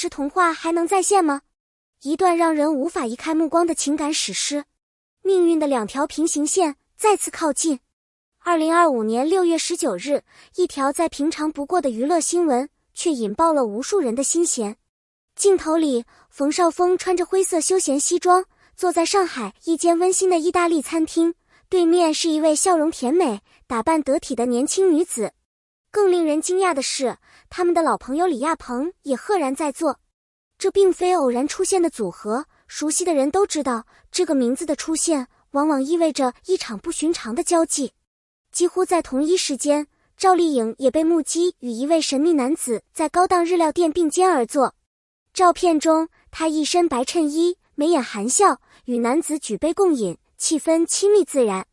实童话还能再现吗？一段让人无法移开目光的情感史诗，命运的两条平行线再次靠近。2025年6月19日，一条再平常不过的娱乐新闻，却引爆了无数人的心弦。镜头里，冯绍峰穿着灰色休闲西装，坐在上海一间温馨的意大利餐厅，对面是一位笑容甜美、打扮得体的年轻女子。更令人惊讶的是，他们的老朋友李亚鹏也赫然在座。这并非偶然出现的组合，熟悉的人都知道，这个名字的出现往往意味着一场不寻常的交际。几乎在同一时间，赵丽颖也被目击与一位神秘男子在高档日料店并肩而坐。照片中，她一身白衬衣，眉眼含笑，与男子举杯共饮，气氛亲密自然。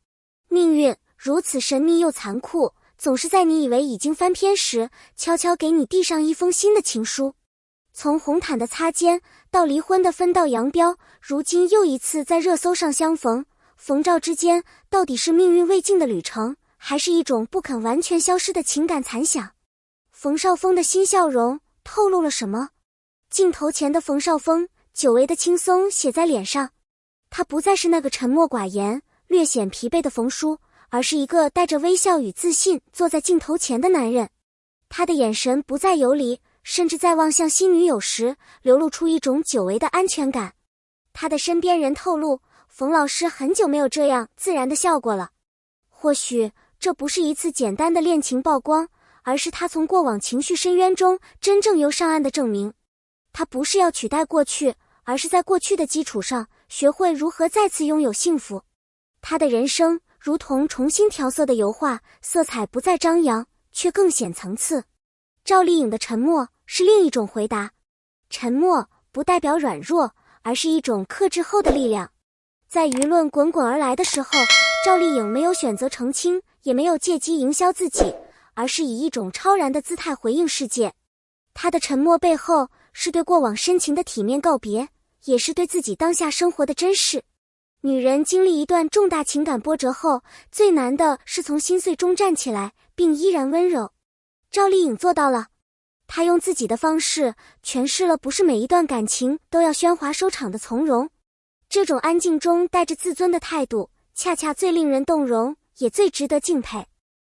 命运如此神秘又残酷，总是在你以为已经翻篇时，悄悄给你递上一封新的情书。从红毯的擦肩到离婚的分道扬镳，如今又一次在热搜上相逢。冯赵之间到底是命运未尽的旅程，还是一种不肯完全消失的情感残响？冯绍峰的新笑容透露了什么？镜头前的冯绍峰久违的轻松写在脸上，他不再是那个沉默寡言、略显疲惫的冯叔，而是一个带着微笑与自信坐在镜头前的男人。他的眼神不再游离，甚至在望向新女友时流露出一种久违的安全感。他的身边人透露，冯老师很久没有这样自然的笑过了。或许这不是一次简单的恋情曝光，而是他从过往情绪深渊中真正游上岸的证明。他不是要取代过去，而是在过去的基础上学会如何再次拥有幸福。他的人生如同重新调色的油画，色彩不再张扬，却更显层次。赵丽颖的沉默是另一种回答，沉默不代表软弱，而是一种克制后的力量。在舆论滚滚而来的时候，赵丽颖没有选择澄清，也没有借机营销自己，而是以一种超然的姿态回应世界。她的沉默背后是对过往深情的体面告别，也是对自己当下生活的珍视。女人经历一段重大情感波折后，最难的是从心碎中站起来，并依然温柔。赵丽颖做到了，她用自己的方式诠释了不是每一段感情都要喧哗收场的从容。这种安静中带着自尊的态度，恰恰最令人动容，也最值得敬佩。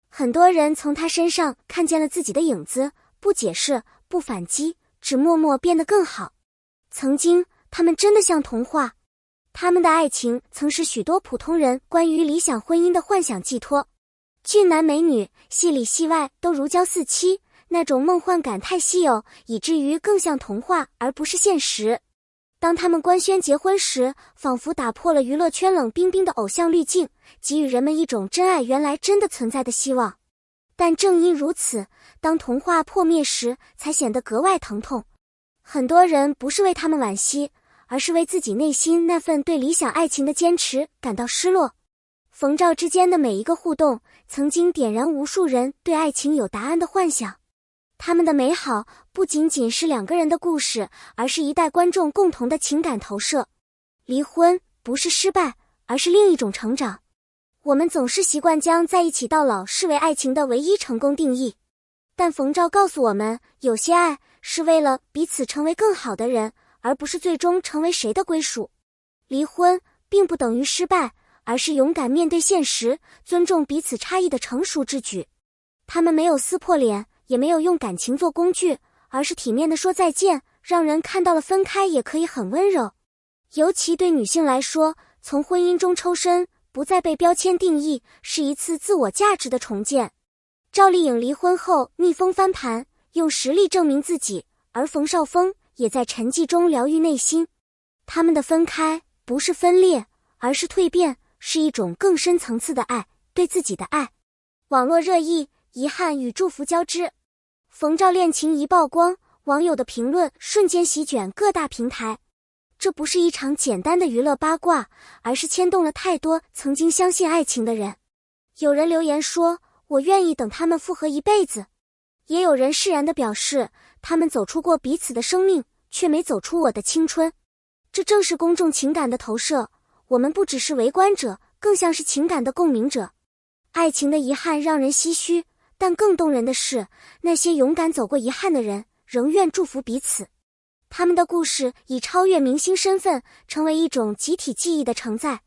很多人从她身上看见了自己的影子，不解释，不反击，只默默变得更好。曾经，他们真的像童话。他们的爱情曾是许多普通人关于理想婚姻的幻想寄托。俊男美女，戏里戏外都如胶似漆，那种梦幻感太稀有，以至于更像童话而不是现实。当他们官宣结婚时，仿佛打破了娱乐圈冷冰冰的偶像滤镜，给予人们一种真爱原来真的存在的希望。但正因如此，当童话破灭时，才显得格外疼痛。很多人不是为他们惋惜，而是为自己内心那份对理想爱情的坚持感到失落。冯赵之间的每一个互动，曾经点燃无数人对爱情有答案的幻想。他们的美好不仅仅是两个人的故事，而是一代观众共同的情感投射。离婚不是失败，而是另一种成长。我们总是习惯将在一起到老视为爱情的唯一成功定义，但冯赵告诉我们，有些爱是为了彼此成为更好的人，而不是最终成为谁的归属。离婚并不等于失败，而是勇敢面对现实，尊重彼此差异的成熟之举。他们没有撕破脸，也没有用感情做工具，而是体面地说再见，让人看到了分开也可以很温柔。尤其对女性来说，从婚姻中抽身，不再被标签定义，是一次自我价值的重建。赵丽颖离婚后逆风翻盘，用实力证明自己，而冯绍峰也在沉寂中疗愈内心。他们的分开不是分裂，而是蜕变，是一种更深层次的爱，对自己的爱。网络热议，遗憾与祝福交织。冯赵恋情一曝光，网友的评论瞬间席卷各大平台。这不是一场简单的娱乐八卦，而是牵动了太多曾经相信爱情的人。有人留言说，我愿意等他们复合一辈子。也有人释然地表示，他们走出过彼此的生命，却没走出我的青春。这正是公众情感的投射，我们不只是围观者，更像是情感的共鸣者。爱情的遗憾让人唏嘘，但更动人的是，那些勇敢走过遗憾的人，仍愿祝福彼此。他们的故事以超越明星身份，成为一种集体记忆的承载。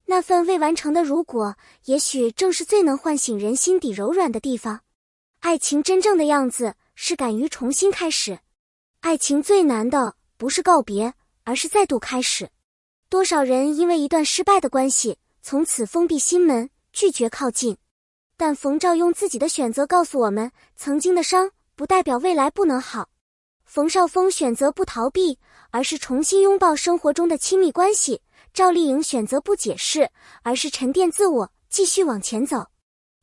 那份未完成的如果，也许正是最能唤醒人心底柔软的地方。爱情真正的样子，是敢于重新开始。爱情最难的，不是告别，而是再度开始。多少人因为一段失败的关系，从此封闭心门，拒绝靠近。但冯照用自己的选择告诉我们，曾经的伤，不代表未来不能好。冯绍峰选择不逃避，而是重新拥抱生活中的亲密关系。赵丽颖选择不解释，而是沉淀自我，继续往前走。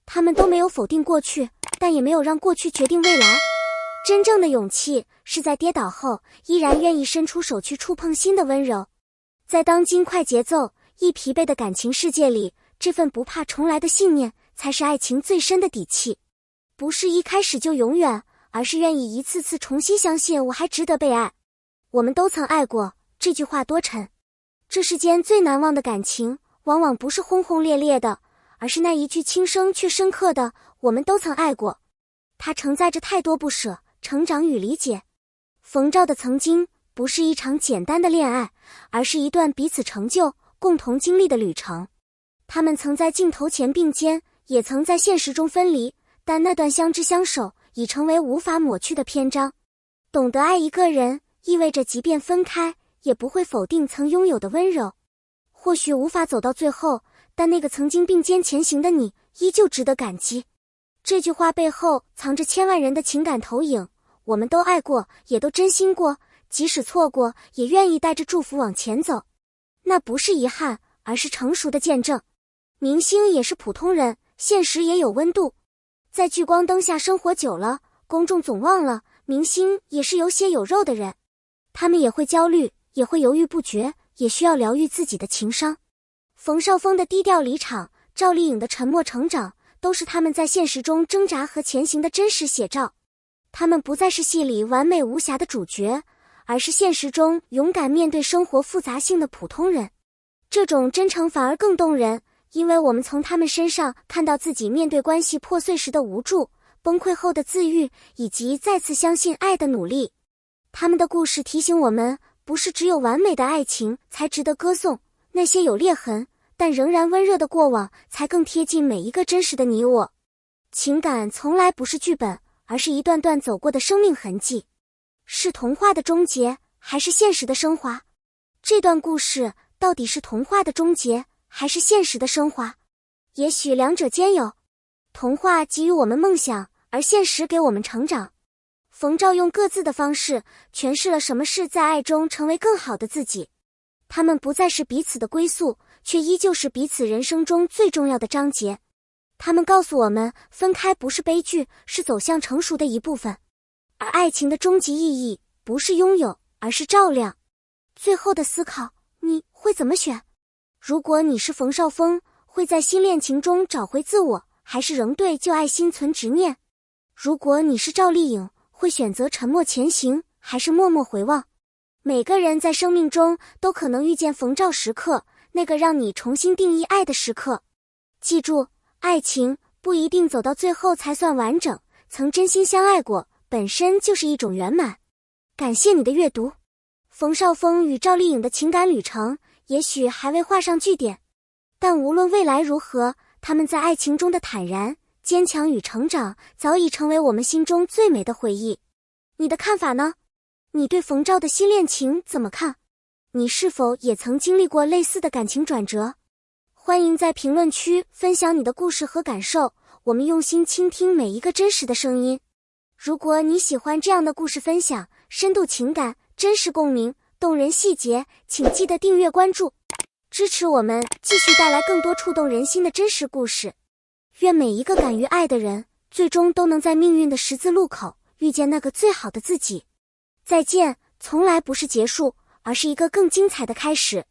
他们都没有否定过去，但也没有让过去决定未来。真正的勇气，是在跌倒后，依然愿意伸出手去触碰心的温柔。在当今快节奏、易疲惫的感情世界里，这份不怕重来的信念，才是爱情最深的底气。不是一开始就永远，而是愿意一次次重新相信我还值得被爱。我们都曾爱过，这句话多沉。这世间最难忘的感情，往往不是轰轰烈烈的，而是那一句轻声却深刻的我们都曾爱过。它承载着太多不舍、成长与理解。冯照的曾经，不是一场简单的恋爱，而是一段彼此成就、共同经历的旅程。他们曾在镜头前并肩，也曾在现实中分离，但那段相知相守，已成为无法抹去的篇章。懂得爱一个人，意味着即便分开，也不会否定曾拥有的温柔。或许无法走到最后，但那个曾经并肩前行的你，依旧值得感激。这句话背后藏着千万人的情感投影，我们都爱过，也都真心过，即使错过，也愿意带着祝福往前走。那不是遗憾，而是成熟的见证。明星也是普通人，现实也有温度。在聚光灯下生活久了，公众总忘了，明星也是有血有肉的人。他们也会焦虑，也会犹豫不决，也需要疗愈自己的情伤。冯绍峰的低调离场，赵丽颖的沉默成长，都是他们在现实中挣扎和前行的真实写照。他们不再是戏里完美无瑕的主角，而是现实中勇敢面对生活复杂性的普通人。这种真诚反而更动人，因为我们从他们身上看到自己面对关系破碎时的无助、崩溃后的自愈，以及再次相信爱的努力。他们的故事提醒我们，不是只有完美的爱情才值得歌颂，那些有裂痕但仍然温热的过往，才更贴近每一个真实的你我。情感从来不是剧本，而是一段段走过的生命痕迹。是童话的终结，还是现实的升华？这段故事到底是童话的终结，还是现实的升华？也许两者兼有。童话给予我们梦想，而现实给我们成长。冯照用各自的方式诠释了什么是在爱中成为更好的自己。他们不再是彼此的归宿，却依旧是彼此人生中最重要的章节。他们告诉我们，分开不是悲剧，是走向成熟的一部分。而爱情的终极意义，不是拥有，而是照亮。最后的思考，你会怎么选？如果你是冯绍峰，会在新恋情中找回自我，还是仍对旧爱心存执念？如果你是赵丽颖，会选择沉默前行，还是默默回望？每个人在生命中都可能遇见冯照时刻，那个让你重新定义爱的时刻。记住，爱情不一定走到最后才算完整，曾真心相爱过，本身就是一种圆满。感谢你的阅读。冯绍峰与赵丽颖的情感旅程，也许还未画上句点，但无论未来如何，他们在爱情中的坦然、坚强与成长，早已成为我们心中最美的回忆。你的看法呢？你对冯照的新恋情怎么看？你是否也曾经历过类似的感情转折？欢迎在评论区分享你的故事和感受，我们用心倾听每一个真实的声音。如果你喜欢这样的故事分享，深度情感、真实共鸣、动人细节，请记得订阅关注，支持我们继续带来更多触动人心的真实故事。愿每一个敢于爱的人，最终都能在命运的十字路口遇见那个最好的自己。再见，从来不是结束，而是一个更精彩的开始。